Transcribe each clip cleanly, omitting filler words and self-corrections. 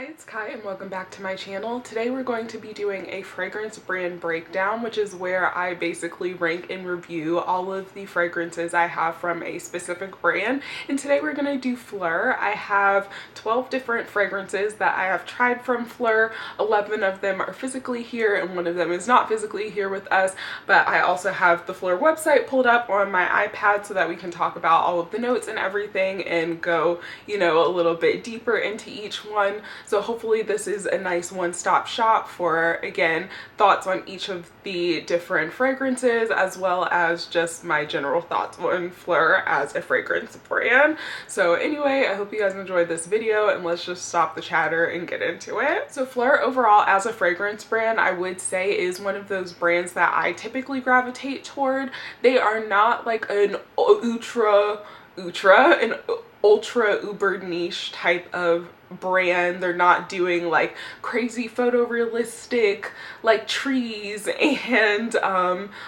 Hi, it's Kai and welcome back to my channel. Today we're going to be doing a fragrance brand breakdown, which is where I basically rank and review all of the fragrances I have from a specific brand. And today we're going to do Phlur. I have 12 different fragrances that I have tried from Phlur. 11 of them are physically here and one of them is not physically here with us, but I also have the Phlur website pulled up on my iPad so that we can talk about all of the notes and everything and go, a little bit deeper into each one. So hopefully this is a nice one-stop shop for, again, thoughts on each of the different fragrances, as well as just my general thoughts on Phlur as a fragrance brand. So anyway, I hope you guys enjoyed this video and let's just stop the chatter and get into it. So Phlur overall as a fragrance brand, I would say is one of those brands that I typically gravitate toward. They are not like an ultra uber niche type of brand. They're not doing like crazy photorealistic like trees and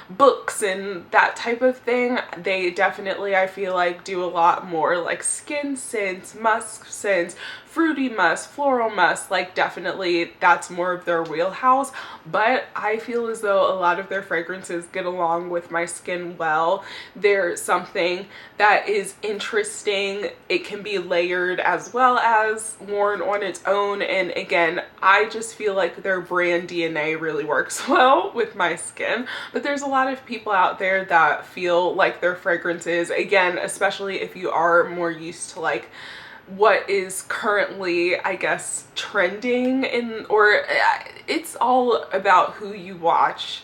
books and that type of thing. They definitely, I feel like, do a lot more like skin scents, musk scents, fruity musk, floral musk. Like definitely that's more of their wheelhouse, but I feel as though a lot of their fragrances get along with my skin well. There's something that is interesting. It can be layered as well as worn on its own, and again, I just feel like their brand DNA really works well with my skin. But there's a lot of people out there that feel like their fragrances, again, especially if you are more used to like what is currently, I guess, trending it's all about who you watch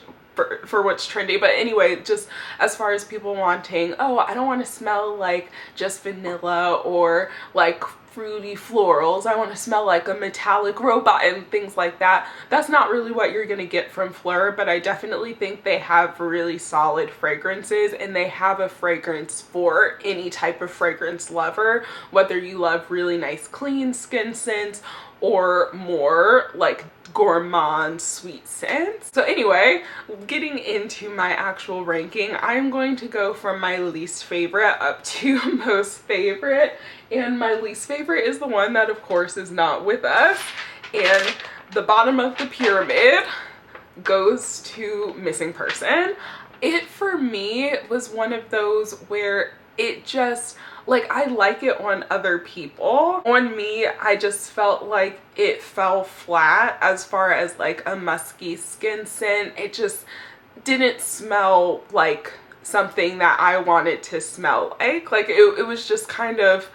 for what's trendy. But anyway, just as far as people wanting, oh, I don't want to smell like just vanilla or like fruity florals, I want to smell like a metallic robot and things like that. That's not really what you're going to get from Phlur, but I definitely think they have really solid fragrances, and they have a fragrance for any type of fragrance lover, whether you love really nice clean skin scents or more like gourmand sweet scents. So anyway, getting into my actual ranking, I'm going to go from my least favorite up to most favorite, and my least favorite is the one that of course is not with us, and the bottom of the pyramid goes to Missing Person. It for me was one of those where it just, like, I like it on other people. On me, I just felt like it fell flat as far as like a musky skin scent. It just didn't smell like something that I wanted to smell like. Like it was just kind of,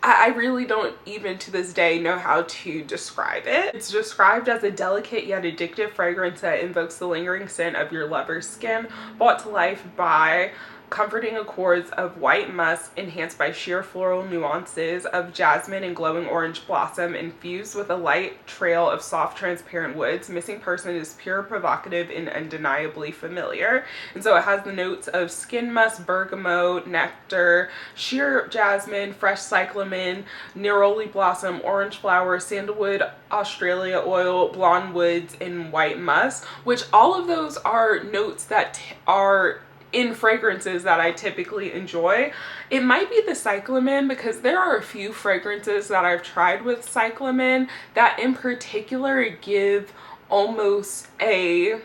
I really don't even to this day know how to describe it. It's described as a delicate yet addictive fragrance that invokes the lingering scent of your lover's skin, brought to life by comforting accords of white musk enhanced by sheer floral nuances of jasmine and glowing orange blossom infused with a light trail of soft transparent woods. Missing Person is pure, provocative, and undeniably familiar. And so it has the notes of skin musk, bergamot, nectar, sheer jasmine, fresh cyclamen, neroli blossom, orange flower, sandalwood, Australia oil, blonde woods, and white musk, which all of those are notes that are in fragrances that I typically enjoy. It might be the cyclamen, because there are a few fragrances that I've tried with cyclamen that in particular give almost a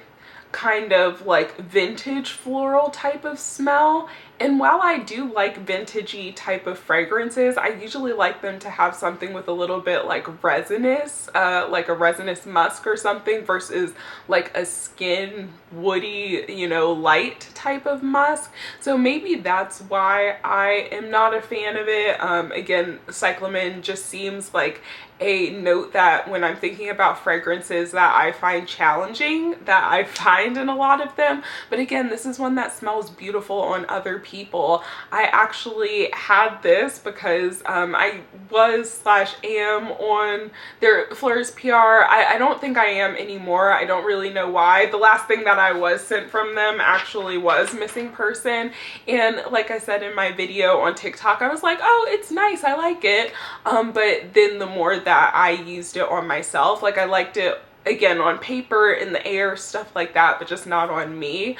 kind of like vintage floral type of smell. And while I do like vintagey type of fragrances, I usually like them to have something with a little bit like resinous, like a resinous musk or something, versus like a skin woody, light type of musk. So maybe that's why I am not a fan of it. Again, cyclamen just seems like a note that when I'm thinking about fragrances that I find challenging, that I find in a lot of them. But again, this is one that smells beautiful on other people. I actually had this because I was/am on their Phlur's PR. I don't think I am anymore. I don't really know why. The last thing that I was sent from them actually was Missing Person, and like I said in my video on TikTok, I was like, oh, it's nice, I like it, but then the more that I used it on myself, like I liked it again, on paper, in the air, stuff like that, but just not on me.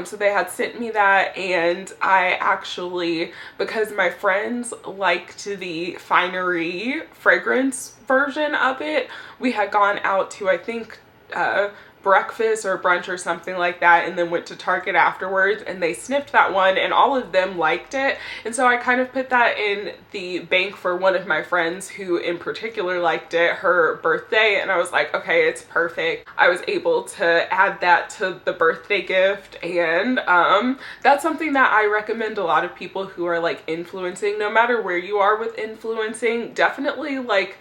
So they had sent me that, and I actually, because my friends liked the Finery fragrance version of it, we had gone out to, I think, breakfast or brunch or something like that, and then went to Target afterwards, and they sniffed that one and all of them liked it. And so I kind of put that in the bank for one of my friends who in particular liked it, her birthday, and I was like, okay, it's perfect. I was able to add that to the birthday gift, and that's something that I recommend a lot of people who are like influencing, no matter where you are with influencing, definitely like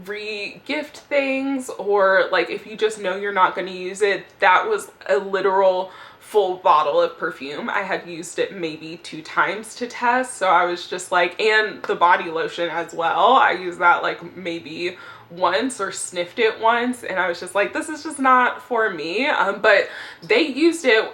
re-gift things, or like if you just know you're not going to use it. That was a literal full bottle of perfume. I had used it maybe 2 times to test, so I was just like, and the body lotion as well, I used that like maybe once or sniffed it once, and I was just like, this is just not for me. But they used it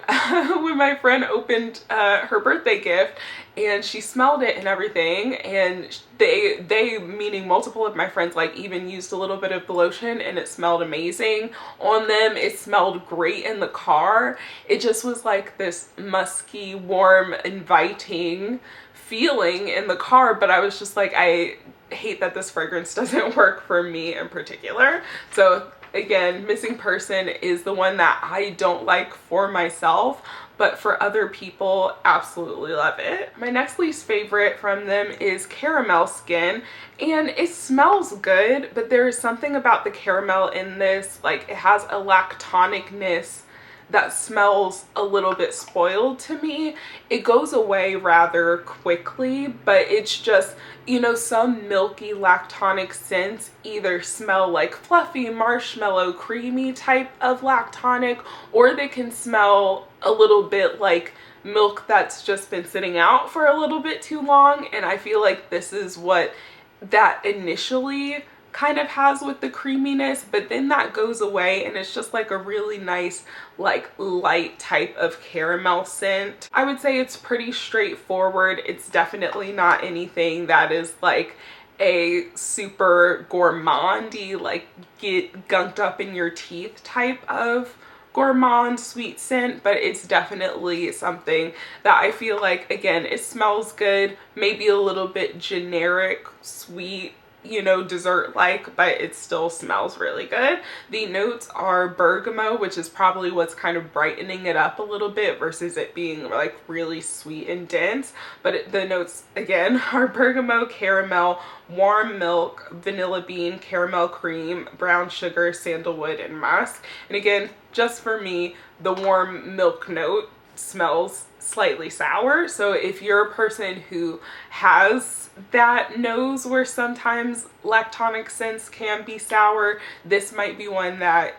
when my friend opened her birthday gift, and she smelled it and everything, and they meaning multiple of my friends, like even used a little bit of the lotion, and it smelled amazing on them. It smelled great in the car. It just was like this musky, warm, inviting feeling in the car, but I was just like, I hate that this fragrance doesn't work for me in particular. So again, Missing Person is the one that I don't like for myself, but for other people, absolutely love it. My next least favorite from them is Caramel Skin, and it smells good, but there is something about the caramel in this, like it has a lactonicness that smells a little bit spoiled to me. It goes away rather quickly, but it's just, you know, some milky lactonic scents either smell like fluffy, marshmallow, creamy type of lactonic, or they can smell a little bit like milk that's just been sitting out for a little bit too long. And I feel like this is what that initially kind of has with the creaminess, but then that goes away and it's just like a really nice, like light type of caramel scent. I would say it's pretty straightforward. It's definitely not anything that is like a super gourmandy, like get gunked up in your teeth type of gourmand sweet scent, but it's definitely something that I feel like, again, it smells good, maybe a little bit generic sweet, you know, dessert like, but it still smells really good. The notes are bergamot, which is probably what's kind of brightening it up a little bit versus it being like really sweet and dense. But the notes again are bergamot, caramel, warm milk, vanilla bean, caramel cream, brown sugar, sandalwood, and musk. And again, just for me, the warm milk note smells slightly sour. So if you're a person who has that nose where sometimes lactonic scents can be sour, this might be one that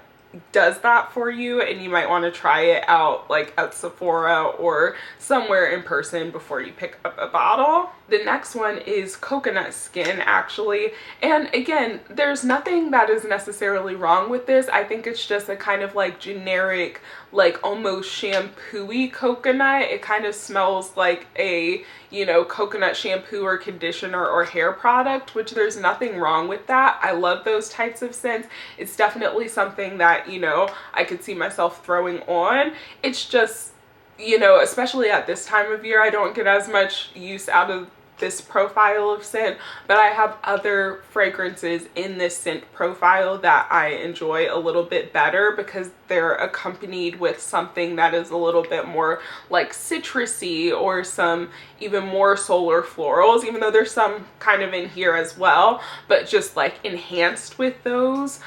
does that for you, and you might want to try it out like at Sephora or somewhere in person before you pick up a bottle. The next one is Coconut Skin, actually, and again, there's nothing that is necessarily wrong with this. I think it's just a kind of like generic, like almost shampoo-y coconut. It kind of smells like a, you know, coconut shampoo or conditioner or hair product, which there's nothing wrong with that. I love those types of scents. It's definitely something that, you know, I could see myself throwing on. It's just, you know, especially at this time of year, I don't get as much use out of this profile of scent, but I have other fragrances in this scent profile that I enjoy a little bit better because they're accompanied with something that is a little bit more like citrusy or some even more solar florals, even though there's some kind of in here as well, but just like enhanced with those.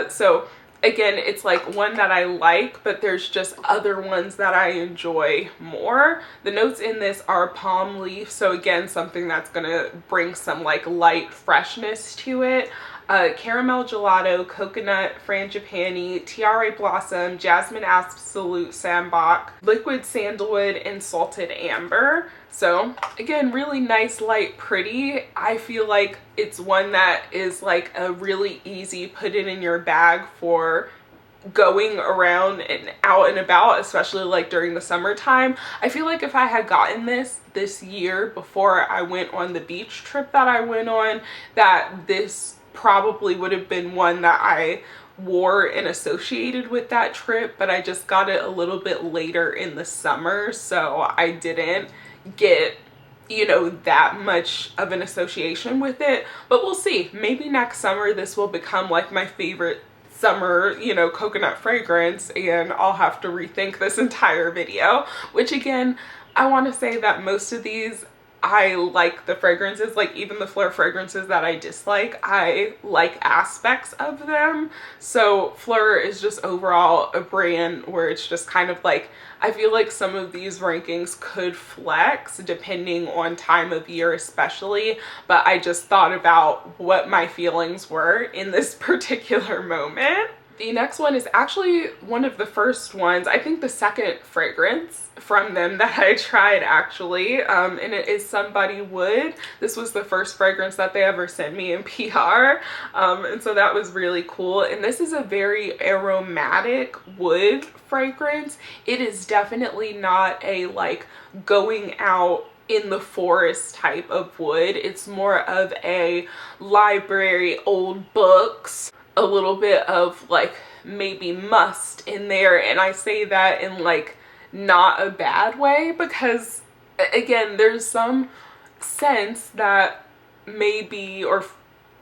So again, it's like one that I like, but there's just other ones that I enjoy more. The notes in this are palm leaf, so again, something that's gonna bring some like light freshness to it. Caramel gelato, coconut, frangipani, tiare blossom, jasmine absolute sambac, liquid sandalwood, and salted amber. So again, really nice, light, pretty. I feel like it's one that is like a really easy put it in your bag for going around and out and about, especially like during the summertime. I feel like if I had gotten this year before I went on the beach trip that I went on, that this probably would have been one that I wore and associated with that trip, but I just got it a little bit later in the summer, so I didn't get, you know, that much of an association with it. But we'll see, maybe next summer this will become like my favorite summer, you know, coconut fragrance, and I'll have to rethink this entire video. Which again, I want to say that most of these I like the fragrances, like even the Phlur fragrances that I dislike, I like aspects of them. So Phlur is just overall a brand where it's just kind of like, I feel like some of these rankings could flex depending on time of year especially, but I just thought about what my feelings were in this particular moment. The next one is actually one of the first ones, I think the second fragrance from them that I tried actually, and it is Somebody Wood. This was the first fragrance that they ever sent me in PR, and so that was really cool. And this is a very aromatic wood fragrance. It is definitely not a like going out in the forest type of wood. It's more of a library, old books, a little bit of like maybe must in there, and I say that in like not a bad way, because again, there's some sense that maybe, or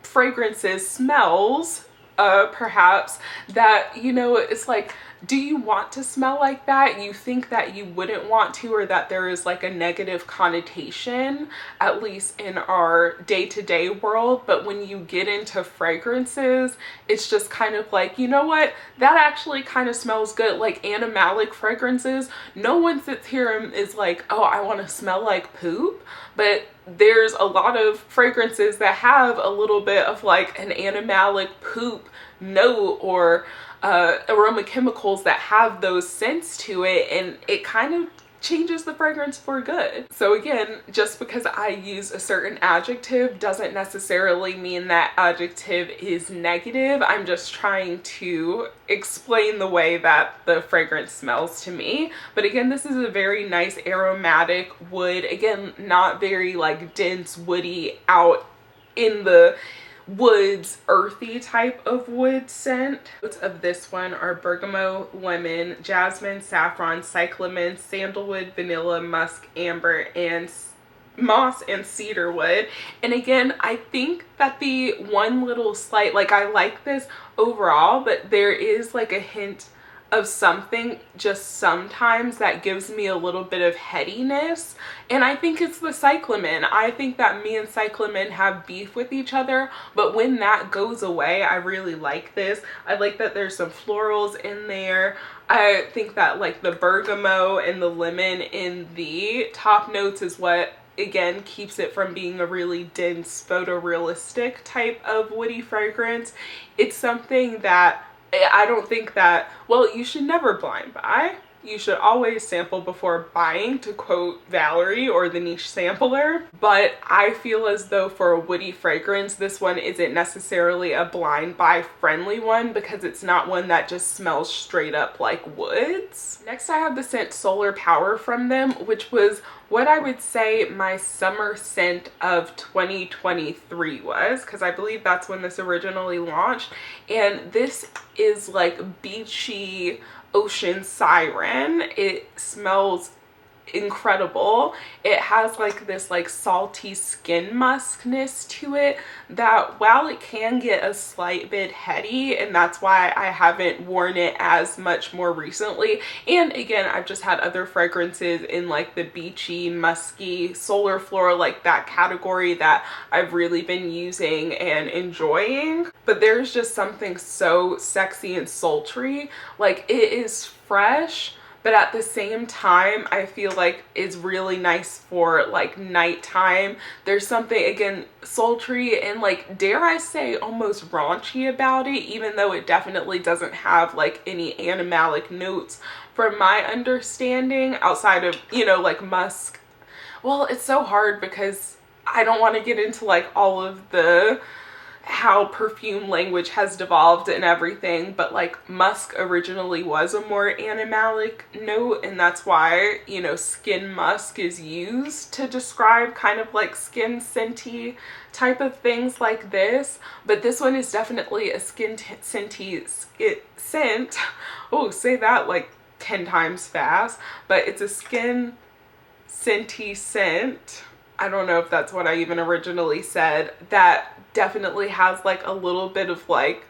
fragrances, smells perhaps, that, you know, it's like, do you want to smell like that? You think that you wouldn't want to, or that there is like a negative connotation, at least in our day-to-day world. But when you get into fragrances, it's just kind of like, you know what, that actually kind of smells good. Like animalic fragrances, no one sits here and is like, oh, I want to smell like poop. But there's a lot of fragrances that have a little bit of like an animalic poop note, or aroma chemicals that have those scents to it, and it kind of changes the fragrance for good. So again, just because I use a certain adjective doesn't necessarily mean that adjective is negative. I'm just trying to explain the way that the fragrance smells to me. But again, this is a very nice aromatic wood. Again, not very like dense woody out in the woods, earthy type of wood scent. Notes of this one are bergamot, lemon, jasmine, saffron, cyclamen, sandalwood, vanilla, musk, amber, and moss and cedarwood. And again, I think that the one little slight, like I like this overall, but there is like a hint of something just sometimes that gives me a little bit of headiness, and I think it's the cyclamen. I think that me and cyclamen have beef with each other, but when that goes away, I really like this. I like that there's some florals in there. I think that like the bergamot and the lemon in the top notes is what again keeps it from being a really dense photorealistic type of woody fragrance. It's something that I don't think that, well, you should never blind buy. You should always sample before buying, to quote Valerie or the Niche Sampler. But I feel as though for a woody fragrance, this one isn't necessarily a blind buy friendly one, because it's not one that just smells straight up like woods. Next, I have the scent Solar Power from them, which was what I would say my summer scent of 2023 was, because I believe that's when this originally launched. And this is like beachy ocean siren. It smells incredible. It has like this like salty skin muskness to it that, while it can get a slight bit heady, and that's why I haven't worn it as much more recently. And again, I've just had other fragrances in like the beachy, musky, solar floral, like that category, that I've really been using and enjoying. But there's just something so sexy and sultry. Like, it is fresh, but at the same time, I feel like it's really nice for like nighttime. There's something, again, sultry and like, dare I say, almost raunchy about it, even though it definitely doesn't have like any animalic notes from my understanding, outside of, you know, like musk. Well, it's so hard because I don't want to get into like all of the how perfume language has devolved and everything, but like musk originally was a more animalic note, and that's why, you know, skin musk is used to describe kind of like skin scenty type of things like this. But this one is definitely a skin scenty scent. Oh, say that like 10 times fast. But it's a skin scenty scent. I don't know if that's what I even originally said. That definitely has like a little bit of like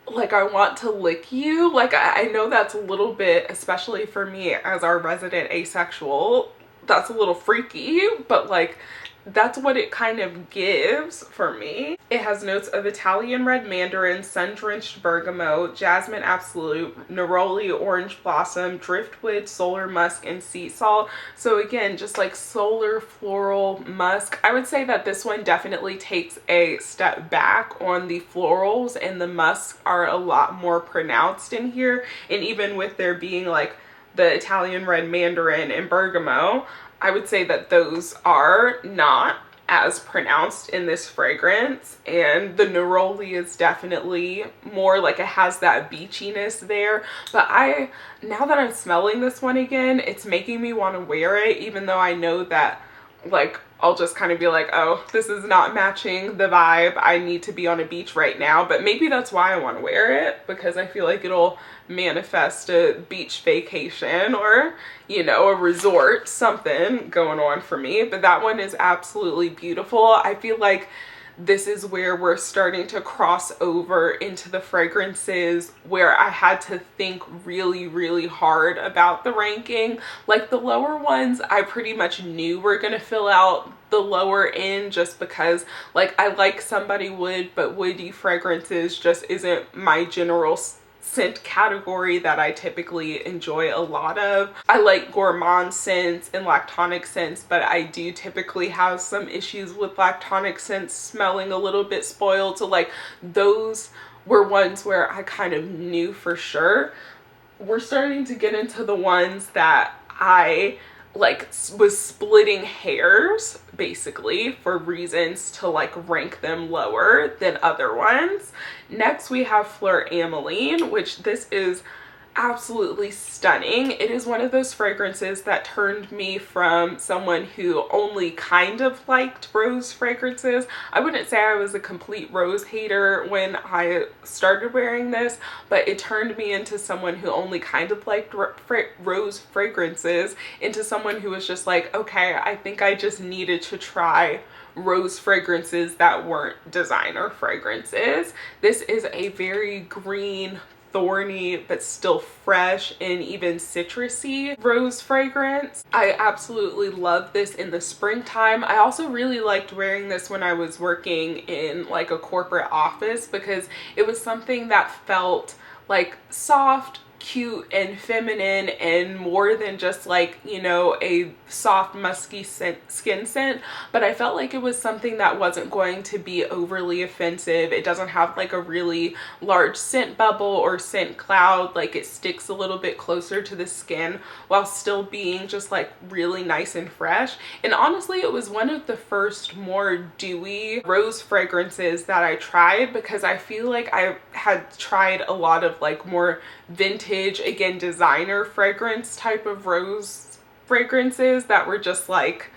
I want to lick you. Like I know that's a little bit, especially for me as our resident asexual, that's a little freaky, but like that's what it kind of gives for me. It has notes of Italian red mandarin, sun-drenched bergamot, jasmine absolute, neroli, orange blossom, driftwood, solar musk, and sea salt. So again, just like solar floral musk. I would say that this one definitely takes a step back on the florals, and the musks are a lot more pronounced in here. And even with there being like the Italian red mandarin and bergamot, I would say that those are not as pronounced in this fragrance, and the neroli is definitely more like it has that beachiness there. But now that I'm smelling this one again, it's making me want to wear it, even though I know that like I'll just kind of be like, oh, this is not matching the vibe. I need to be on a beach right now. But maybe that's why I want to wear it, because I feel like it'll manifest a beach vacation or, you know, a resort, something going on for me. But that one is absolutely beautiful. I feel like this is where we're starting to cross over into the fragrances where I had to think really, really hard about the ranking. Like the lower ones, I pretty much knew were gonna fill out the lower end, just because like I like somebody wood, but woody fragrances just isn't my general scent category that I typically enjoy a lot of. I like gourmand scents and lactonic scents, but I do typically have some issues with lactonic scents smelling a little bit spoiled. So like those were ones where I kind of knew for sure. We're starting to get into the ones that I like was splitting hairs basically for reasons to like rank them lower than other ones. Next we have Phlur Ameline, which this is absolutely stunning. It is one of those fragrances that turned me from someone who only kind of liked rose fragrances. I wouldn't say I was a complete rose hater when I started wearing this, but it turned me into someone who only kind of liked rose fragrances into someone who was just like, okay, I think I just needed to try rose fragrances that weren't designer fragrances. This is a very green, thorny, but still fresh and even citrusy rose fragrance. I absolutely love this in the springtime. I also really liked wearing this when I was working in like a corporate office, because it was something that felt like soft, cute, and feminine, and more than just like, you know, a soft musky skin scent. But I felt like it was something that wasn't going to be overly offensive. It doesn't have like a really large scent bubble or scent cloud. Like it sticks a little bit closer to the skin while still being just like really nice and fresh. And honestly, it was one of the first more dewy rose fragrances that I tried, because I feel like I had tried a lot of like more vintage, again, designer fragrance type of rose fragrances that were just like,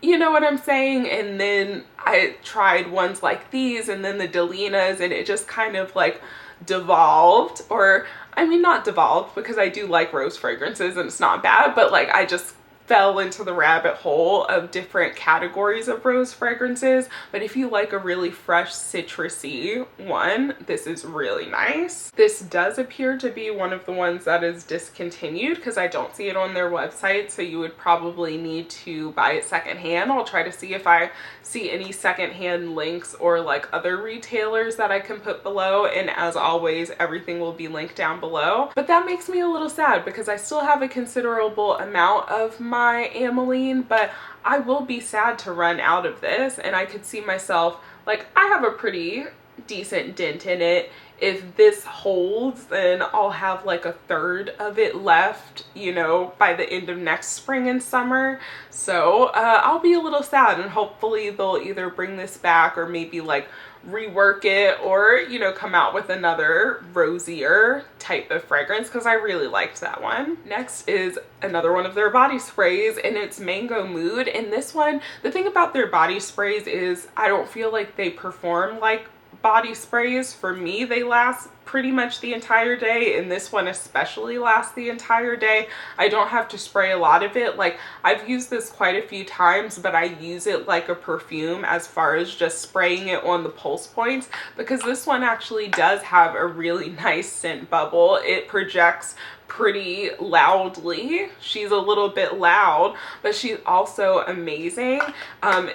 you know what I'm saying? And then I tried ones like these and then the Delinas, and it just kind of like devolved, or I mean not devolved, because I do like rose fragrances and it's not bad, but like I just fell into the rabbit hole of different categories of rose fragrances. But if you like a really fresh citrusy one, this is really nice. This does appear to be one of the ones that is discontinued, because I don't see it on their website, so you would probably need to buy it secondhand. I'll try to see if I see any secondhand links or like other retailers that I can put below, and as always, everything will be linked down below. But that makes me a little sad, because I still have a considerable amount of my Ameline, but I will be sad to run out of this. And I could see myself, like, I have a pretty decent dent in it. If this holds, then I'll have like a third of it left, you know, by the end of next spring and summer. So I'll be a little sad, and hopefully they'll either bring this back or maybe like rework it or, you know, come out with another rosier type of fragrance, because I really liked that one. Next is another one of their body sprays, and it's Mango Mood. And this one, the thing about their body sprays is I don't feel like they perform like body sprays. For me, they last pretty much the entire day, and this one especially lasts the entire day. I don't have to spray a lot of it. Like, I've used this quite a few times, but I use it like a perfume as far as just spraying it on the pulse points, because this one actually does have a really nice scent bubble. It projects pretty loudly. She's a little bit loud, but she's also amazing.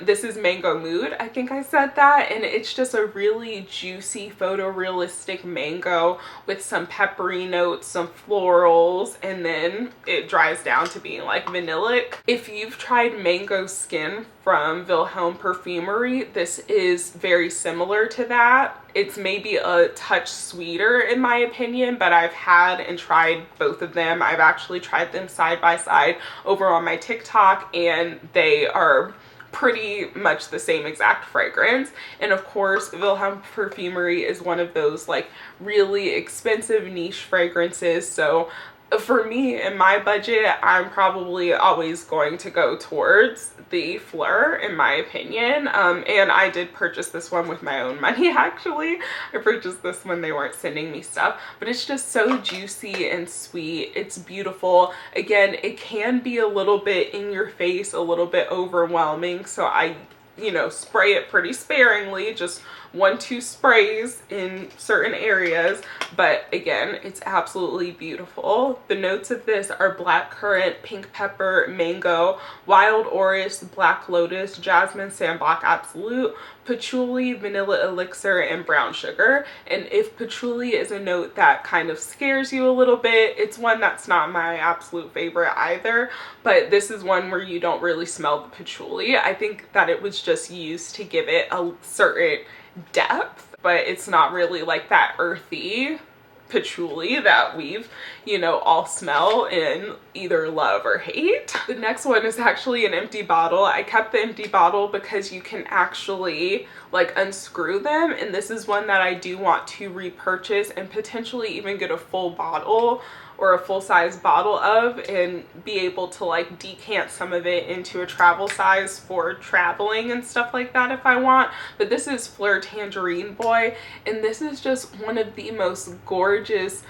This is Mango Mood, I think I said that, and it's just a really juicy photorealistic mango with some peppery notes, some florals, and then it dries down to being like vanillic. If you've tried Mango Skin from Wilhelm Perfumery, this is very similar to that. It's maybe a touch sweeter in my opinion, but I've had and tried both of them. I've actually tried them side by side over on my TikTok, and they are pretty much the same exact fragrance. And of course, Wilhelm Perfumery is one of those like really expensive niche fragrances, so for me, in my budget, I'm probably always going to go towards the Phlur, in my opinion. And I did purchase this one with my own money, actually. I purchased this when they weren't sending me stuff. But it's just so juicy and sweet. It's beautiful. Again, it can be a little bit in your face, a little bit overwhelming. So I, you know, spray it pretty sparingly, just 1-2 sprays in certain areas, but again, it's absolutely beautiful. The notes of this are blackcurrant, pink pepper, mango, wild orris, black lotus, jasmine, sandblock absolute, patchouli, vanilla elixir, and brown sugar. And if patchouli is a note that kind of scares you a little bit, it's one that's not my absolute favorite either, but this is one where you don't really smell the patchouli. I think that it was just used to give it a certain depth, but it's not really like that earthy patchouli that we've, you know, all smell and either love or hate. The next one is actually an empty bottle. I kept the empty bottle because you can actually like unscrew them, and this is one that I do want to repurchase and potentially even get a full bottle or a full-size bottle of, and be able to like decant some of it into a travel size for traveling and stuff like that if I want. But this is Phlur Tangerine Boy, and this is just one of the most gorgeous,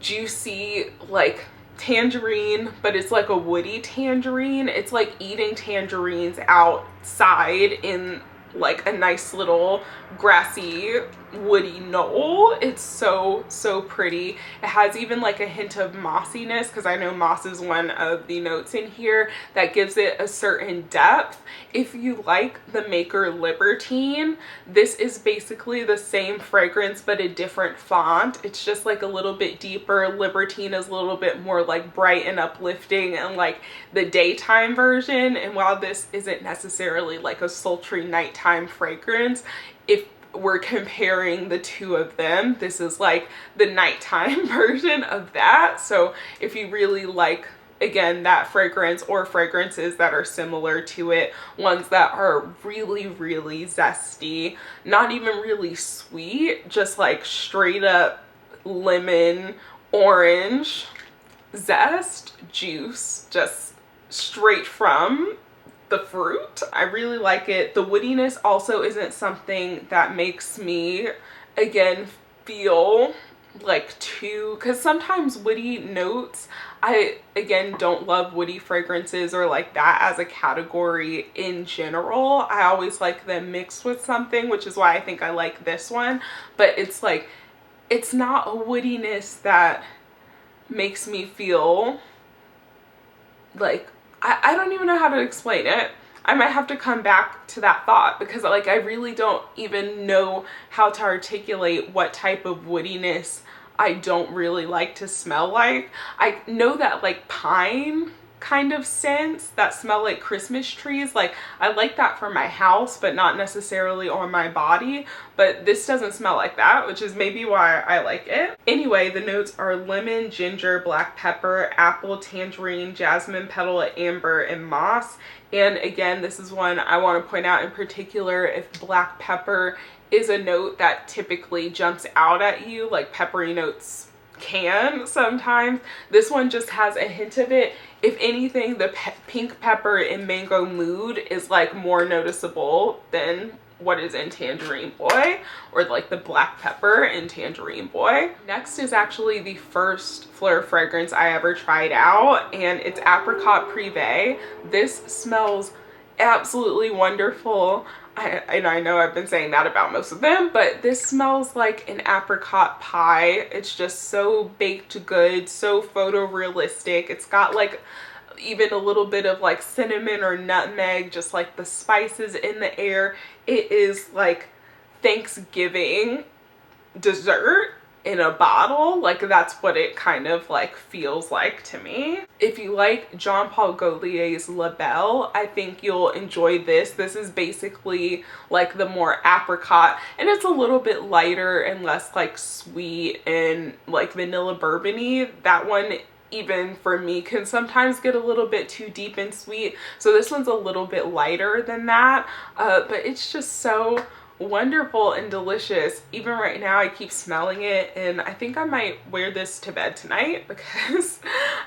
juicy, like tangerine, but it's like a woody tangerine. It's like eating tangerines outside in like a nice little grassy woody knoll. It's so pretty. It has even like a hint of mossiness, because I know moss is one of the notes in here that gives it a certain depth. If you like the maker Libertine, this is basically the same fragrance but a different font. It's just like a little bit deeper. Libertine is a little bit more like bright and uplifting and like the daytime version, and while this isn't necessarily like a sultry nighttime fragrance, if we're comparing the two of them, this is like the nighttime version of that. So if you really like, again, that fragrance or fragrances that are similar to it, ones that are really zesty, not even really sweet, just like straight up lemon, orange zest, juice, just straight from the fruit. I really like it. The woodiness also isn't something that makes me, again, feel like too, because sometimes woody notes, I again don't love woody fragrances or like that as a category in general. I always like them mixed with something, which is why I think I like this one. But it's like, it's not a woodiness that makes me feel like, I don't even know how to explain it. I might have to come back to that thought, because like I really don't even know how to articulate what type of woodiness I don't really like to smell like. I know that like pine kind of scents that smell like Christmas trees, like I like that for my house but not necessarily on my body, but this doesn't smell like that, which is maybe why I like it. Anyway, the notes are lemon, ginger, black pepper, apple, tangerine, jasmine, petal, amber, and moss. And again, this is one I want to point out in particular. If black pepper is a note that typically jumps out at you, like peppery notes can sometimes. This one just has a hint of it. If anything, the pink pepper in Mango Mood is like more noticeable than what is in Tangerine Boy, or like the black pepper in Tangerine Boy. Next is actually the first Phlur fragrance I ever tried out, and it's Apricot Privé. This smells absolutely wonderful. And I know I've been saying that about most of them, but this smells like an apricot pie. It's just so baked good, so photorealistic. It's got like even a little bit of like cinnamon or nutmeg, just like the spices in the air. It is like Thanksgiving dessert in a bottle. Like that's what it kind of like feels like to me. If you like Jean Paul Gaultier's La Belle, I think you'll enjoy this. This is basically like the more apricot, and it's a little bit lighter and less like sweet and like vanilla bourbony. That one, even for me, can sometimes get a little bit too deep and sweet. So this one's a little bit lighter than that, but it's just so wonderful and delicious. Even right now I keep smelling it, and I think I might wear this to bed tonight because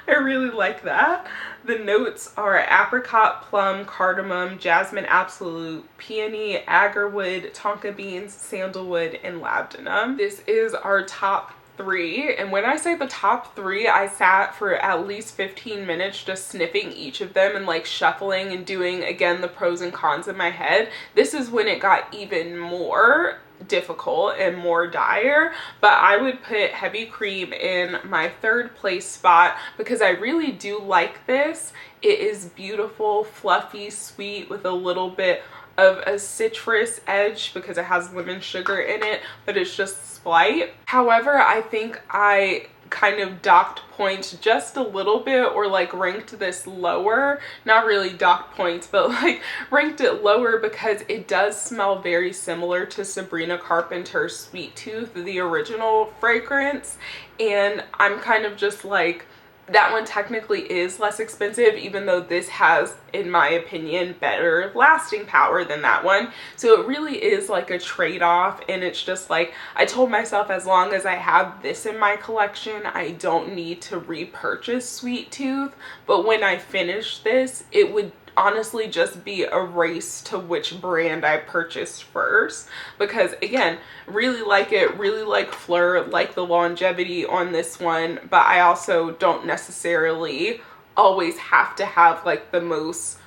I really like that. The notes are apricot, plum, cardamom, jasmine absolute, peony, agarwood, tonka beans, sandalwood, and labdanum. This is our top 3, and when I say the top 3, I sat for at least 15 minutes just sniffing each of them and like shuffling and doing again the pros and cons in my head. This is when it got even more difficult and more dire, but I would put Heavy Cream in my 3rd place spot because I really do like this. It is beautiful, fluffy, sweet with a little bit of a citrus edge because it has lemon sugar in it, but it's just slight. However, I think I kind of docked points just a little bit, or like ranked this lower, not really docked points, but like ranked it lower because it does smell very similar to Sabrina Carpenter's Sweet Tooth, the original fragrance, and I'm kind of just like, that one technically is less expensive, even though this has, in my opinion, better lasting power than that one. So it really is like a trade-off, and it's just like, I told myself as long as I have this in my collection, I don't need to repurchase Sweet Tooth. But when I finish this, it would honestly just be a race to which brand I purchased first, because again, really like it, really like Phlur, like the longevity on this one, but I also don't necessarily always have to have like the most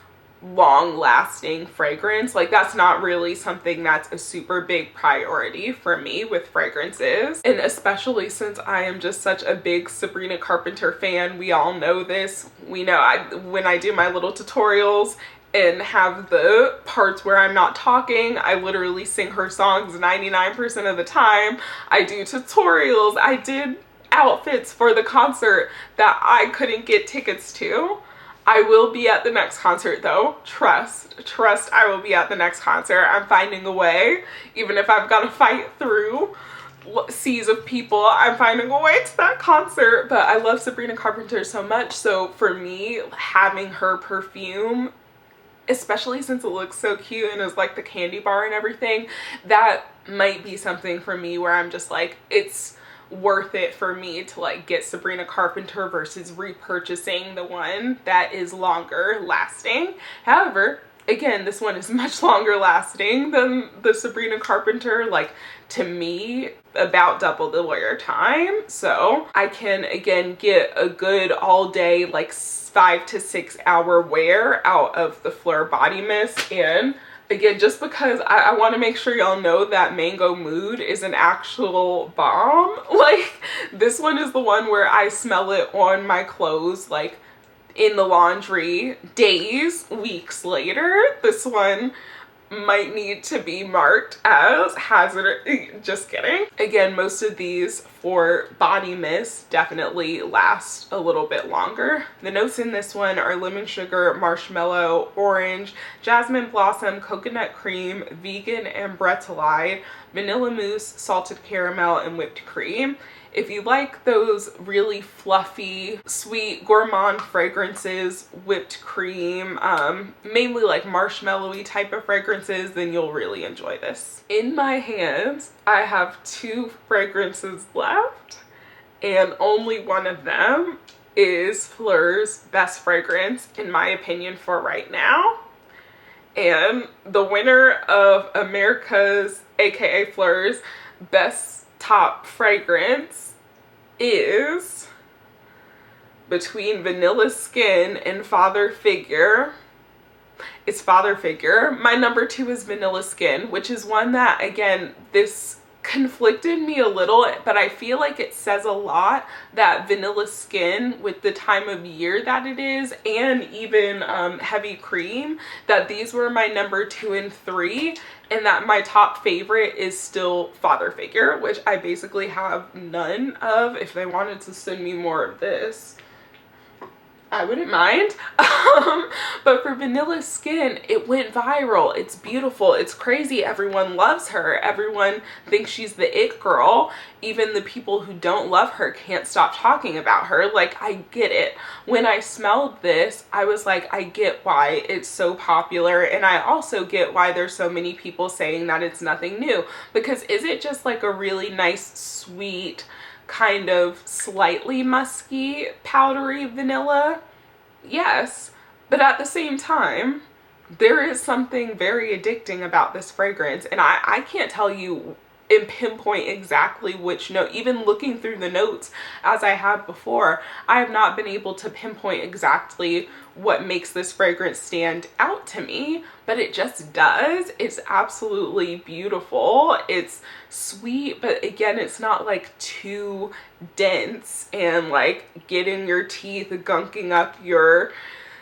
long lasting fragrance. Like that's not really something that's a super big priority for me with fragrances, and especially since I am just such a big Sabrina Carpenter fan. We all know this. We know when I do my little tutorials and have the parts where I'm not talking, I literally sing her songs 99% of the time. I do tutorials, I did outfits for the concert that I couldn't get tickets to. I will be at the next concert though. Trust, I will be at the next concert. I'm finding a way. Even if I've got to fight through seas of people, I'm finding a way to that concert. But I love Sabrina Carpenter so much. So for me, having her perfume, especially since it looks so cute and is like the candy bar and everything, that might be something for me where I'm just like, it's worth it for me to like get Sabrina Carpenter versus repurchasing the one that is longer lasting. However, again, this one is much longer lasting than the Sabrina Carpenter, like to me about double the wear time. So I can again get a good all day like 5 to 6 hour wear out of the Phlur body mist. And again, just because I want to make sure y'all know that Mango Mood is an actual bomb. Like this one is the one where I smell it on my clothes like in the laundry days, weeks later. This one might need to be marked as hazardous. Just kidding. Again, most of these for body mist definitely last a little bit longer. The notes in this one are lemon sugar, marshmallow, orange, jasmine blossom, coconut cream, vegan and Bretellite, vanilla mousse, salted caramel, and whipped cream. If you like those really fluffy, sweet, gourmand fragrances, whipped cream, mainly like marshmallowy type of fragrances, then you'll really enjoy this. In my hands, I have 2 fragrances left, and only one of them is Phlur's best fragrance, in my opinion, for right now. And the winner of America's, aka Phlur's, best top fragrance is between Vanilla Skin and Father Figure. It's Father Figure. My number 2 is Vanilla Skin, which is one that, again, this conflicted me a little, but I feel like it says a lot that Vanilla Skin, with the time of year that it is, and even Heavy Cream, that these were my number 2 and 3, and that my top favorite is still Father Figure, which I basically have none of. If they wanted to send me more of this, I wouldn't mind. But for Vanilla Skin, it went viral. It's beautiful. It's crazy. Everyone loves her. Everyone thinks she's the it girl. Even the people who don't love her can't stop talking about her. Like, I get it. When I smelled this, I was like, I get why it's so popular. And I also get why there's so many people saying that it's nothing new. Because is it just like a really nice, sweet, kind of slightly musky, powdery vanilla? Yes, but at the same time, there is something very addicting about this fragrance, and I can't tell you and pinpoint exactly which note. Even looking through the notes as I have before, I have not been able to pinpoint exactly what makes this fragrance stand out to me, but it just does. It's absolutely beautiful. It's sweet, but again, it's not like too dense and like getting your teeth, gunking up your,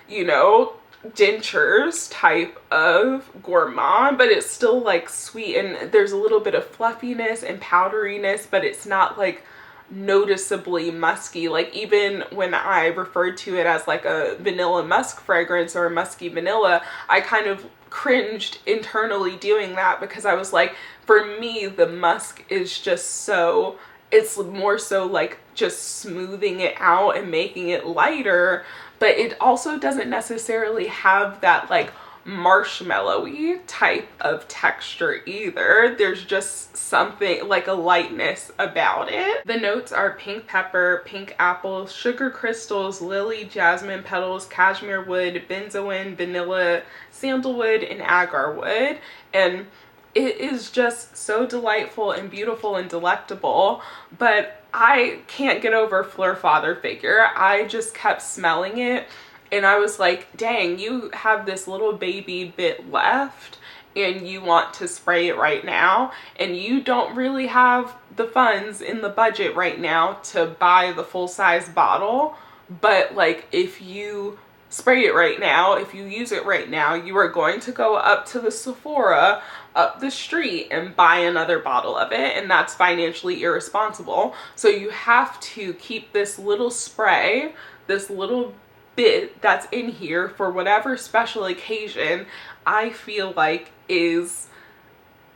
you know, dentures type of gourmand, but it's still like sweet, and there's a little bit of fluffiness and powderiness, but it's not like noticeably musky. Like, even when I referred to it as like a vanilla musk fragrance or a musky vanilla, I kind of cringed internally doing that, because I was like, for me, the musk is just so, it's more so like just smoothing it out and making it lighter, but it also doesn't necessarily have that like marshmallowy type of texture either. There's just something like a lightness about it. The notes are pink pepper, pink apple, sugar crystals, lily, jasmine petals, cashmere wood, benzoin, vanilla, sandalwood, and agar wood. And it is just so delightful and beautiful and delectable, but I can't get over Phlur Father Figure. I just kept smelling it, and I was like, dang, you have this little baby bit left and you want to spray it right now, and you don't really have the funds in the budget right now to buy the full-size bottle, but like, if you spray it right now, if you use it right now, you are going to go up to the Sephora up the street and buy another bottle of it, and that's financially irresponsible. So you have to keep this little spray, this little bit that's in here for whatever special occasion I feel like is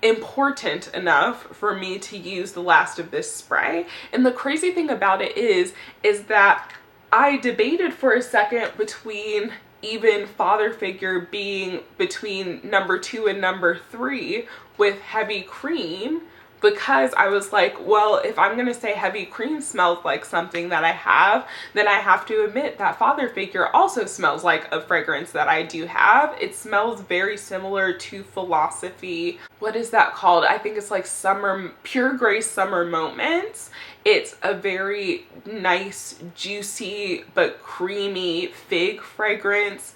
important enough for me to use the last of this spray. And the crazy thing about it is that I debated for a second between even Father Figure being between number 2 and number 3 with Heavy Cream, because I was like, well, if I'm gonna say Heavy Cream smells like something that I have, then I have to admit that Father Figure also smells like a fragrance that I do have. It smells very similar to Philosophy. What is that called? I think it's like Summer, Pure Gray Summer Moments. It's a very nice, juicy, but creamy fig fragrance.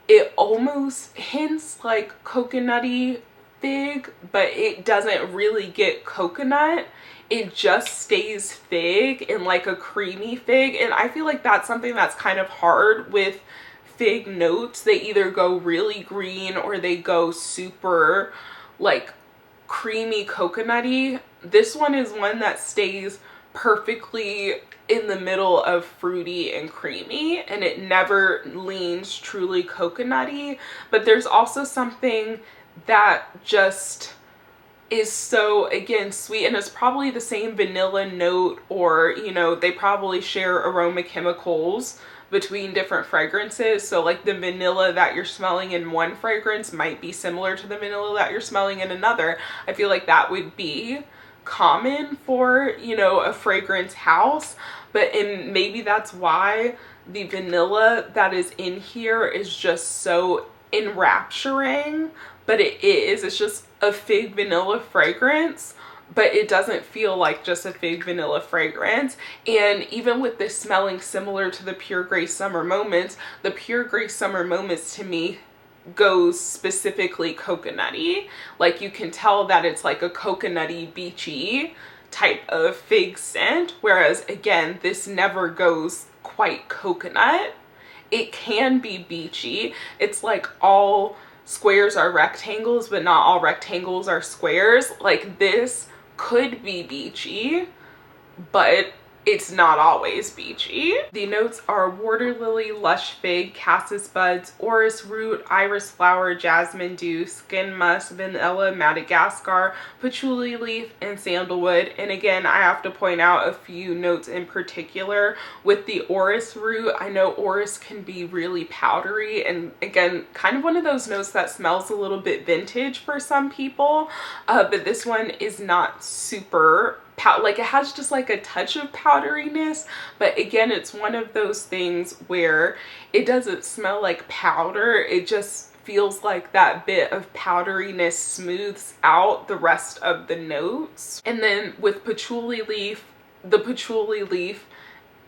It almost hints like coconutty fig, but it doesn't really get coconut. It just stays fig and like a creamy fig. And I feel like that's something that's kind of hard with fig notes. They either go really green or they go super like creamy coconutty. This one is one that stays perfectly in the middle of fruity and creamy, and it never leans truly coconutty. But there's also something that just is so, again, sweet, and it's probably the same vanilla note, or, you know, they probably share aroma chemicals between different fragrances. So like the vanilla that you're smelling in one fragrance might be similar to the vanilla that you're smelling in another. I feel like that would be common for, you know, a fragrance house. But and maybe that's why the vanilla that is in here is just so enrapturing. But it's just a fig vanilla fragrance, but it doesn't feel like just a fig vanilla fragrance. And even with this smelling similar to the Pure Grey Summer Moments, the Pure Grey Summer Moments to me goes specifically coconutty. Like you can tell that it's like a coconutty, beachy type of fig scent, whereas again, this never goes quite coconut. It can be beachy. It's like all squares are rectangles, but not all rectangles are squares. Like this could be beachy, but it's not always beachy. The notes are water lily, lush fig, cassis buds, orris root, iris flower, jasmine dew, skin musk, vanilla, Madagascar, patchouli leaf, and sandalwood. And again, I have to point out a few notes in particular. With the orris root, I know orris can be really powdery, and again, kind of one of those notes that smells a little bit vintage for some people, but this one is not super like, it has just like a touch of powderiness, but again, it's one of those things where it doesn't smell like powder. It just feels like that bit of powderiness smooths out the rest of the notes. And then with patchouli leaf, the patchouli leaf,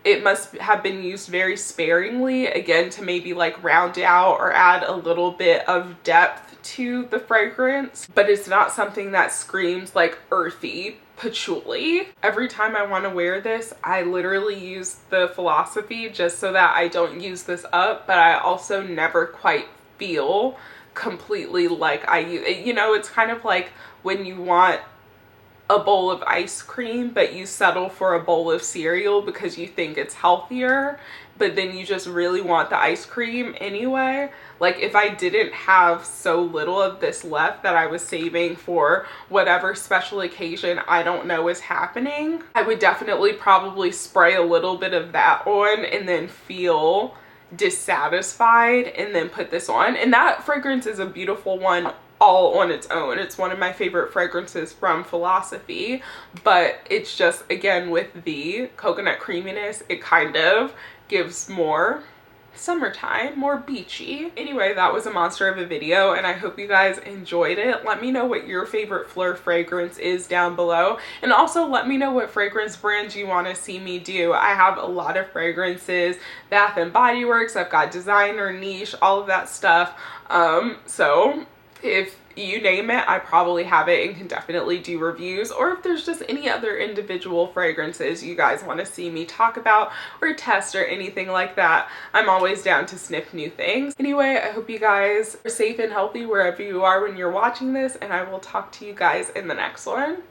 it must have been used very sparingly, again, to maybe like round out or add a little bit of depth to the fragrance, but it's not something that screams like earthy patchouli. Every time I want to wear this, I literally use the Philosophy just so that I don't use this up, but I also never quite feel completely like I use, you know, it's kind of like when you want a bowl of ice cream, but you settle for a bowl of cereal because you think it's healthier, but then you just really want the ice cream anyway. Like if I didn't have so little of this left that I was saving for whatever special occasion I don't know is happening, I would definitely probably spray a little bit of that on and then feel dissatisfied and then put this on. And that fragrance is a beautiful one all on its own. It's one of my favorite fragrances from Philosophy, but it's just, again, with the coconut creaminess, it kind of gives more summertime, more beachy. Anyway, that was a monster of a video, and I hope you guys enjoyed it. Let me know what your favorite Phlur fragrance is down below, and also let me know what fragrance brands you want to see me do. I have a lot of fragrances, Bath and Body Works, I've got designer, niche, all of that stuff. So if you name it, I probably have it and can definitely do reviews. Or if there's just any other individual fragrances you guys want to see me talk about or test or anything like that, I'm always down to sniff new things. Anyway, I hope you guys are safe and healthy wherever you are when you're watching this, and I will talk to you guys in the next one.